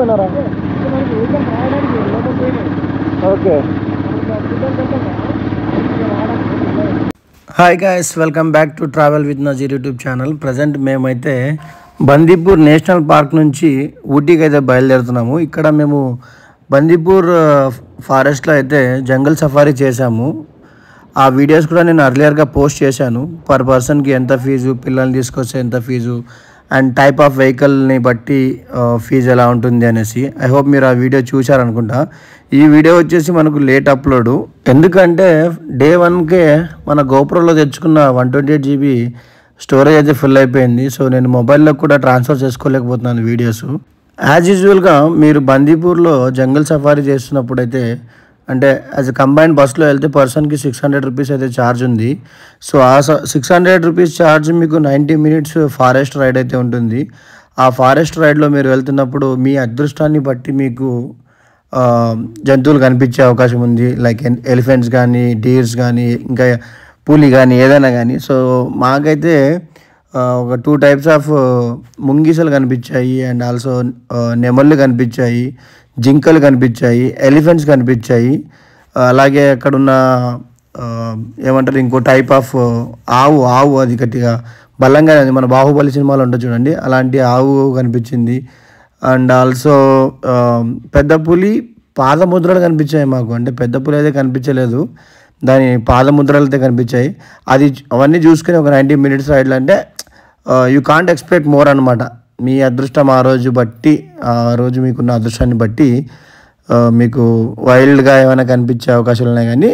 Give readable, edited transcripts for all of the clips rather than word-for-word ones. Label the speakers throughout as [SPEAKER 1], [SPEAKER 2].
[SPEAKER 1] తీసుకున్నారా? Okay. Hi guys, welcome back to travel with Nazeer YouTube channel. Present మేమైతే Bandipur national park నుంచి ఊటీకి అయితే బయలుదేరుతున్నాము. ఇక్కడ మేము బందీపూర్ ఫారెస్ట్లో అయితే జంగల్ సఫారీ చేశాము. ఆ వీడియోస్ కూడా నేను అర్లియర్గా పోస్ట్ చేశాను. పర్ పర్సన్కి ఎంత ఫీజు, పిల్లల్ని తీసుకొస్తే ఎంత ఫీజు, అండ్ టైప్ ఆఫ్ వెహికల్ని బట్టి ఫీజు ఎలా ఉంటుంది అనేసి. ఐ హోప్ మీరు ఆ వీడియో చూశారనుకుంటా. ఈ వీడియో వచ్చేసి మనకు లేట్ అప్లోడు, ఎందుకంటే డే 1కే మన గోప్రోలో తెచ్చుకున్న 128 GB స్టోరేజ్ అయితే ఫుల్ అయిపోయింది. సో నేను మొబైల్లో కూడా ట్రాన్స్ఫర్ చేసుకోలేకపోతున్నాను వీడియోస్. యాజ్ యూజువల్గా మీరు బందీపూర్లో జంగల్ సఫారీ చేస్తున్నప్పుడు అయితే, అంటే యాజ్ కంబైన్డ్ బస్సులో వెళ్తే పర్సన్కి 600 రూపీస్ అయితే ఛార్జ్ ఉంది. సో ఆ 600 రూపీస్ ఛార్జ్ మీకు 90 మినిట్స్ ఫారెస్ట్ రైడ్ అయితే ఉంటుంది. ఆ ఫారెస్ట్ రైడ్లో మీరు వెళ్తున్నప్పుడు మీ అదృష్టాన్ని బట్టి మీకు జంతువులు కనిపించే అవకాశం ఉంది. లైక్ ఎలిఫెంట్స్ కానీ, డీర్స్ కానీ, ఇంకా పులి కానీ, ఏదైనా కానీ. సో మాకైతే ఒక 2 టైప్స్ ఆఫ్ ముంగీసలు కనిపించాయి, అండ్ ఆల్సో నెమళ్ళు కనిపించాయి, జింకలు కనిపించాయి, ఎలిఫెంట్స్ కనిపించాయి. అలాగే అక్కడున్న ఏమంటారు, ఇంకో టైప్ ఆఫ్ ఆవు అది గట్టిగా బలంగా, మన బాహుబలి సినిమాలో ఉంటుంది చూడండి, అలాంటి ఆవు కనిపించింది. అండ్ ఆల్సో పెద్ద పులి పాదముద్రలు కనిపించాయి మాకు. అంటే పెద్ద పులి అయితే కనిపించలేదు, దాని పాదముద్రలు అయితే కనిపించాయి. అవన్నీ చూసుకుని ఒక 90 మినిట్స్ రైడ్లు అంటే యూ కాంట్ ఎక్స్పెక్ట్ మోర్ అనమాట. మీ అదృష్టం ఆ రోజు బట్టి, ఆ రోజు మీకున్న అదృష్టాన్ని బట్టి మీకు వైల్డ్గా ఏమైనా కనిపించే అవకాశాలు ఉన్నాయి. కానీ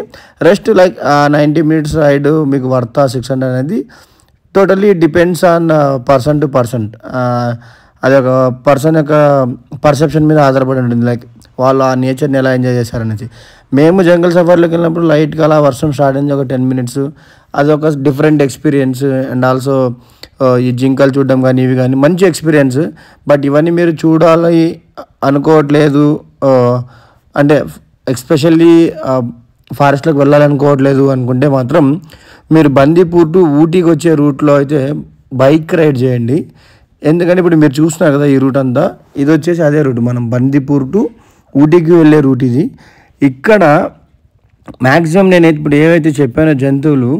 [SPEAKER 1] రెస్ట్ లైక్ 90 మినిట్స్ రైడ్ మీకు వర్త్ 600 అనేది totally depends on person to person. అది ఒక పర్సన్ యొక్క పర్సెప్షన్ మీద ఆధారపడి ఉంటుంది. లైక్ వాళ్ళు ఆ నేచర్ని ఎలా ఎంజాయ్ చేశారనేసి. మేము జంగల్ సఫారీలోకి వెళ్ళినప్పుడు లైట్గా అలా వర్షం స్టార్ట్ అయింది, ఒక 10 మినిట్స్. అదొక డిఫరెంట్ ఎక్స్పీరియన్స్. అండ్ ఆల్సో ఈ జింకలు చూడడం కానీ, ఇవి కానీ మంచి ఎక్స్పీరియన్స్. బట్ ఇవన్నీ మీరు చూడాలి అనుకోవట్లేదు, అంటే ఎస్పెషల్లీ ఫారెస్ట్లోకి వెళ్ళాలనుకోవట్లేదు అనుకుంటే మాత్రం మీరు బందీపూర్ టు ఊటీకి వచ్చే రూట్లో అయితే బైక్ రైడ్ చేయండి. ఎందుకంటే ఇప్పుడు మీరు చూస్తున్నారు కదా ఈ రూట్ అంతా, ఇది వచ్చేసి అదే రూట్, మనం బందీపూర్ టు ఊటీకి వెళ్ళే రూట్ ఇది. ఇక్కడ మ్యాక్సిమం నేను ఇప్పుడు ఏవైతే చెప్పానో జంతువులు,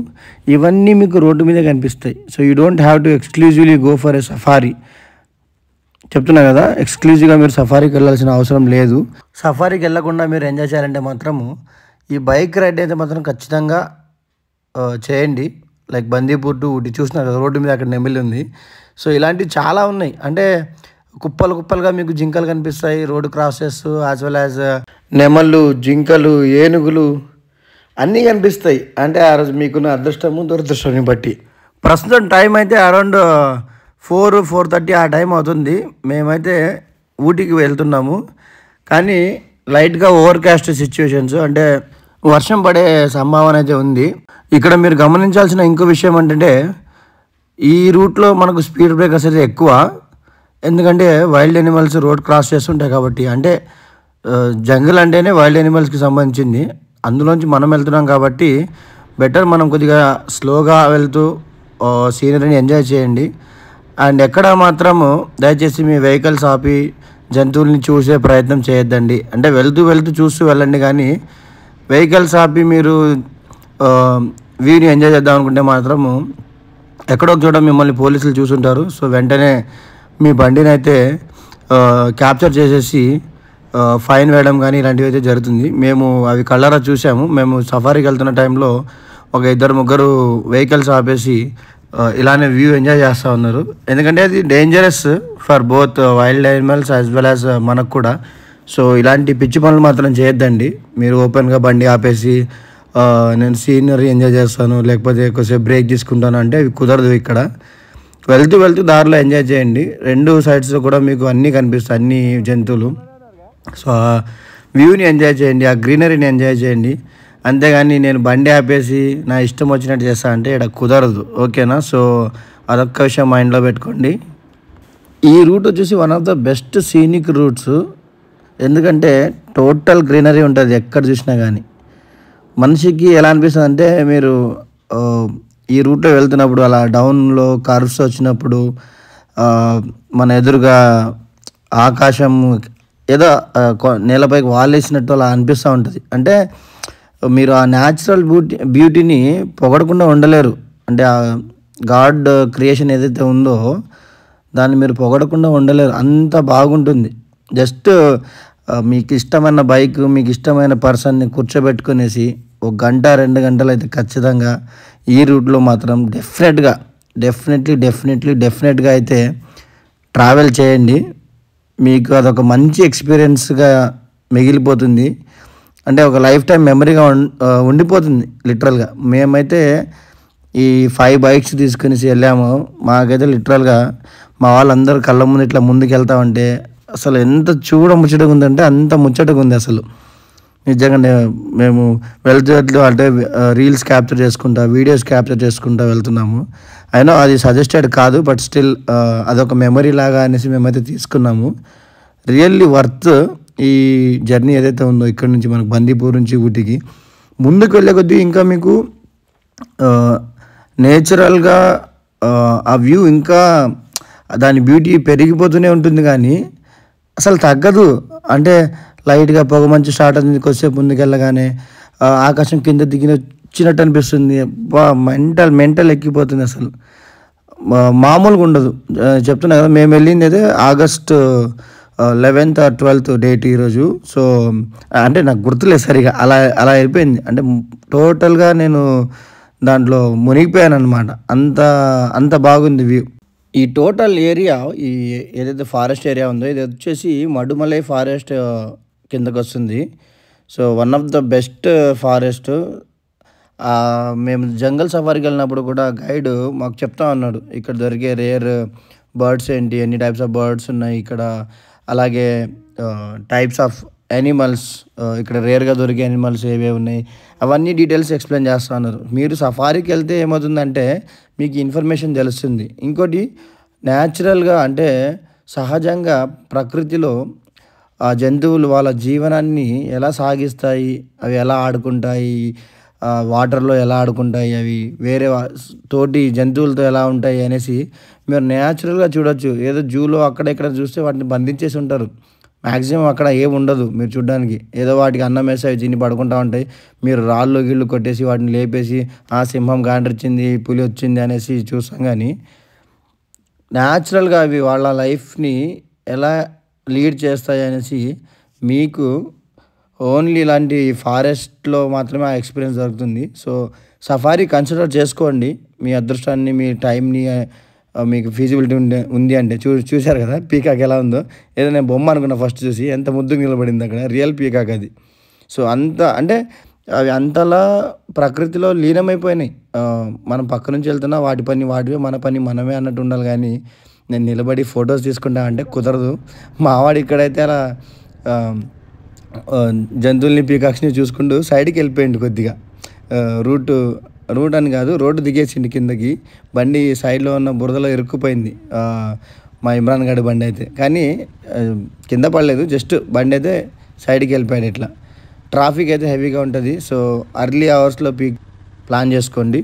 [SPEAKER 1] ఇవన్నీ మీకు రోడ్డు మీద కనిపిస్తాయి. So you don't have to exclusively go for a safari. చెప్తున్నా కదా, ఎక్స్క్లూజివ్గా మీరు సఫారీకి వెళ్ళాల్సిన అవసరం లేదు. సఫారీకి వెళ్ళకుండా మీరు ఎంజాయ్ చేయాలంటే మాత్రము ఈ బైక్ రైడ్ అయితే మాత్రం ఖచ్చితంగా చేయండి. లైక్ బందీపూర్ టు ఊటీ చూస్తున్నారు కదా, రోడ్డు మీద అక్కడ నెమిలి ఉంది. సో ఇలాంటివి చాలా ఉన్నాయి. అంటే కుప్పలు కుప్పలుగా మీకు జింకలు కనిపిస్తాయి, రోడ్డు క్రాస్ చేస్తూ, యాజ్ వెల్ యాజ్ నెమళ్ళు, జింకలు, ఏనుగులు అన్నీ కనిపిస్తాయి. అంటే ఆ రోజు మీకున్న అదృష్టము దురదృష్టాన్ని బట్టి. ప్రస్తుతం టైం అయితే అరౌండ్ 4-4:30 ఆ టైం అవుతుంది. మేమైతే ఊటీకి వెళ్తున్నాము. కానీ లైట్గా ఓవర్కాస్ట్ సిచ్యువేషన్స్, అంటే వర్షం పడే సంభావన అయితే ఉంది. ఇక్కడ మీరు గమనించాల్సిన ఇంకో విషయం ఏంటంటే, ఈ రూట్లో మనకు స్పీడ్ బ్రేకర్స్ అయితే ఎక్కువ. ఎందుకంటే వైల్డ్ యానిమల్స్ రోడ్ క్రాస్ చేస్తుంటాయి కాబట్టి. అంటే జంగల్ అంటేనే వైల్డ్ యానిమల్స్కి సంబంధించింది. అందులోంచి మనం వెళ్తున్నాం కాబట్టి బెటర్ మనం కొద్దిగా స్లోగా వెళ్తూ సీనరీని ఎంజాయ్ చేయండి. అండ్ ఎక్కడ మాత్రము దయచేసి మీ వెహికల్స్ ఆపి జంతువుల్ని చూసే ప్రయత్నం చేయొద్దండి. అంటే వెళ్తూ చూస్తూ వెళ్ళండి, కానీ వెహికల్స్ ఆపి మీరు వ్యూని ఎంజాయ్ చేద్దాం అనుకుంటే మాత్రము ఎక్కడో చోట మిమ్మల్ని పోలీసులు చూసుంటారు. సో వెంటనే మీ బండిని అయితే క్యాప్చర్ చేసేసి ఫైన్ వేయడం కానీ ఇలాంటివి అయితే జరుగుతుంది. మేము అవి కళ్ళారా చూసాము. మేము సఫారీకి వెళ్తున్న టైంలో ఒక 2-3 వెహికల్స్ ఆపేసి ఇలానే వ్యూ ఎంజాయ్ చేస్తూ ఉన్నారు. ఎందుకంటే అది dangerous for both wild animals as well as మనకు కూడా. సో ఇలాంటి పిచ్చి పనులు మాత్రం చేయొద్దండి. మీరు ఓపెన్గా బండి ఆపేసి నేను సీనరీ ఎంజాయ్ చేస్తాను, లేకపోతే కొద్దిసేపు బ్రేక్ తీసుకుంటాను అంటే అవి కుదరదు. ఇక్కడ వెళ్తూ దారిలో ఎంజాయ్ చేయండి. 2 సైడ్స్లో కూడా మీకు అన్నీ కనిపిస్తాయి, అన్ని జంతువులు. సో ఆ వ్యూని ఎంజాయ్ చేయండి, ఆ గ్రీనరీని ఎంజాయ్ చేయండి. అంతేగాని నేను బండి ఆపేసి నా ఇష్టం వచ్చినట్టు చేస్తా అంటే ఇక్కడ కుదరదు. ఓకేనా? సో అదొక్క విషయం మైండ్లో పెట్టుకోండి. ఈ రూట్ వచ్చేసి one of the best scenic roots. ఎందుకంటే టోటల్ గ్రీనరీ ఉంటుంది ఎక్కడ చూసినా కానీ. మనిషికి ఎలా అనిపిస్తుంది అంటే, మీరు ఈ రూట్లో వెళ్తున్నప్పుడు అలా డౌన్లో కర్వ్స్ వచ్చినప్పుడు మన ఎదురుగా ఆకాశం ఏదో నేలపైకి వాలేసినట్టు అలా అనిపిస్తూ ఉంటుంది. అంటే మీరు ఆ న్యాచురల్ బ్యూటీని పొగడకుండా ఉండలేరు. అంటే ఆ గాడ్ క్రియేషన్ ఏదైతే ఉందో దాన్ని మీరు పొగడకుండా ఉండలేరు, అంత బాగుంటుంది. జస్ట్ మీకు ఇష్టమైన బైక్, మీకు ఇష్టమైన పర్సన్ని కూర్చోబెట్టుకునేసి ఒక గంట 2 గంటలు అయితే ఖచ్చితంగా ఈ రూట్లో మాత్రం డెఫినెట్గా అయితే ట్రావెల్ చేయండి. మీకు అదొక మంచి ఎక్స్పీరియన్స్గా మిగిలిపోతుంది. అంటే ఒక లైఫ్ టైం మెమరీగా ఉండిపోతుంది లిటరల్గా. మేమైతే ఈ 5 బైక్స్ తీసుకుని వెళ్ళాము. మాకైతే లిటరల్గా మా వాళ్ళందరూ కళ్ళ ముందు ఇట్లా ముందుకు వెళ్తామంటే అసలు ఎంత ముచ్చటగా ఉందంటే అంత ముచ్చటగా ఉంది అసలు. నిజంగా మేము వెళ్తూ అంటే రీల్స్ క్యాప్చర్ చేసుకుంటా, వీడియోస్ క్యాప్చర్ చేసుకుంటా వెళ్తున్నాము. అయినా అది సజెస్టెడ్ కాదు, బట్ స్టిల్ అదొక మెమరీ లాగా అనేసి మేమైతే తీసుకున్నాము. రియల్లీ వర్త్ ఈ జర్నీ ఏదైతే ఉందో ఇక్కడ నుంచి మనకు బందీపూర్ నుంచి ఊటీకి. ముందుకు వెళ్ళే కొద్దీ ఇంకా మీకు నేచురల్గా ఆ వ్యూ ఇంకా దాని బ్యూటీ పెరిగిపోతూనే ఉంటుంది, కానీ అసలు తగ్గదు. అంటే లైట్గా పొగమంచు స్టార్ట్ అవుతుంది, కొద్దిసేపు ముందుకెళ్ళగానే ఆకాశం కింద వచ్చినట్టు అనిపిస్తుంది. మెంటల్ ఎక్కిపోతుంది అసలు, మామూలుగా ఉండదు. చెప్తున్నా కదా, మేము వెళ్ళింది అయితే August 11th or 12th date ఈరోజు. సో అంటే నాకు గుర్తులేదు సరిగా, అలా అయిపోయింది. అంటే టోటల్గా నేను దాంట్లో మునిగిపోయాను అనమాట. అంత బాగుంది వ్యూ. ఈ టోటల్ ఏరియా, ఈ ఏదైతే ఫారెస్ట్ ఏరియా ఉందో ఇది వచ్చేసి మడుమలై ఫారెస్ట్ కిందకు వస్తుంది. So one of the best forest. మేము జంగల్ సఫారీకి వెళ్ళినప్పుడు కూడా గైడ్ మాకు చెప్తా ఉన్నాడు, ఇక్కడ దొరికే రేర్ బర్డ్స్ ఏంటి, ఎన్ని టైప్స్ ఆఫ్ బర్డ్స్ ఉన్నాయి ఇక్కడ, అలాగే టైప్స్ ఆఫ్ యానిమల్స్, ఇక్కడ రేర్గా దొరికే యానిమల్స్ ఏవే ఉన్నాయి, అవన్నీ డీటెయిల్స్ ఎక్స్ప్లెయిన్ చేస్తూ ఉన్నారు. మీరు సఫారీకి వెళ్తే ఏమవుతుందంటే మీకు ఇన్ఫర్మేషన్ తెలుస్తుంది. ఇంకోటి న్యాచురల్గా అంటే సహజంగా ప్రకృతిలో ఆ జంతువులు వాళ్ళ జీవనాన్ని ఎలా సాగిస్తాయి, అవి ఎలా ఆడుకుంటాయి, వాటర్లో ఎలా ఆడుకుంటాయి, అవి వేరే తోటి జంతువులతో ఎలా ఉంటాయి అనేసి మీరు న్యాచురల్గా చూడొచ్చు. ఏదో జూలో అక్కడ ఇక్కడ చూస్తే వాటిని బంధించేసి ఉంటారు. మ్యాక్సిమం అక్కడ ఏమి ఉండదు మీరు చూడడానికి. ఏదో వాటికి అన్నం వేసి అవి తిని పడుకుంటూ ఉంటాయి. మీరు రాళ్ళు గిళ్ళు కొట్టేసి వాటిని లేపేసి ఆ సింహం గాండ్రిచ్చింది, పులి వచ్చింది అనేసి చూస్తాం. కానీ న్యాచురల్గా అవి వాళ్ళ లైఫ్ని ఎలా లీడ్ చేస్తాయి అనేసి మీకు ఓన్లీ ఇలాంటి ఫారెస్ట్లో మాత్రమే ఆ ఎక్స్పీరియన్స్ దొరుకుతుంది. సో సఫారీ కన్సిడర్ చేసుకోండి. మీ అదృష్టాన్ని, మీ టైంని, మీకు ఫీజిబిలిటీ ఉంది అంటే. చూశారు కదా పీకాక్ ఎలా ఉందో. ఏదో నేను బొమ్మ అనుకున్నా ఫస్ట్ చూసి, ఎంత ముద్దుగా నిలబడింది అక్కడ, రియల్ పీకాక్ అది. సో అంటే అవి అంతలా ప్రకృతిలో లీనమైపోయినాయి. మనం పక్క నుంచి వెళ్తున్నా వాటి పని వాటివే, మన పని మనమే అన్నట్టు ఉండాలి. కానీ నేను నిలబడి ఫొటోస్ తీసుకుంటా అంటే కుదరదు. మావాడు ఇక్కడైతే అలా జంతువుల్ని, పీకాక్స్ని చూసుకుంటూ సైడ్కి వెళ్ళిపోయింది కొద్దిగా. రూట్ అని కాదు, రోడ్డు దిగేసిండి కిందకి. బండి సైడ్లో ఉన్న బురదలో ఇరుక్కుపోయింది మా ఇమ్రాన్ గడి బండి అయితే. కానీ కింద పడలేదు, జస్ట్ బండి అయితే సైడ్కి వెళ్ళిపోయాడు. ఇట్లా ట్రాఫిక్ అయితే హెవీగా ఉంటుంది. సో అర్లీ అవర్స్లో ప్లాన్ చేసుకోండి.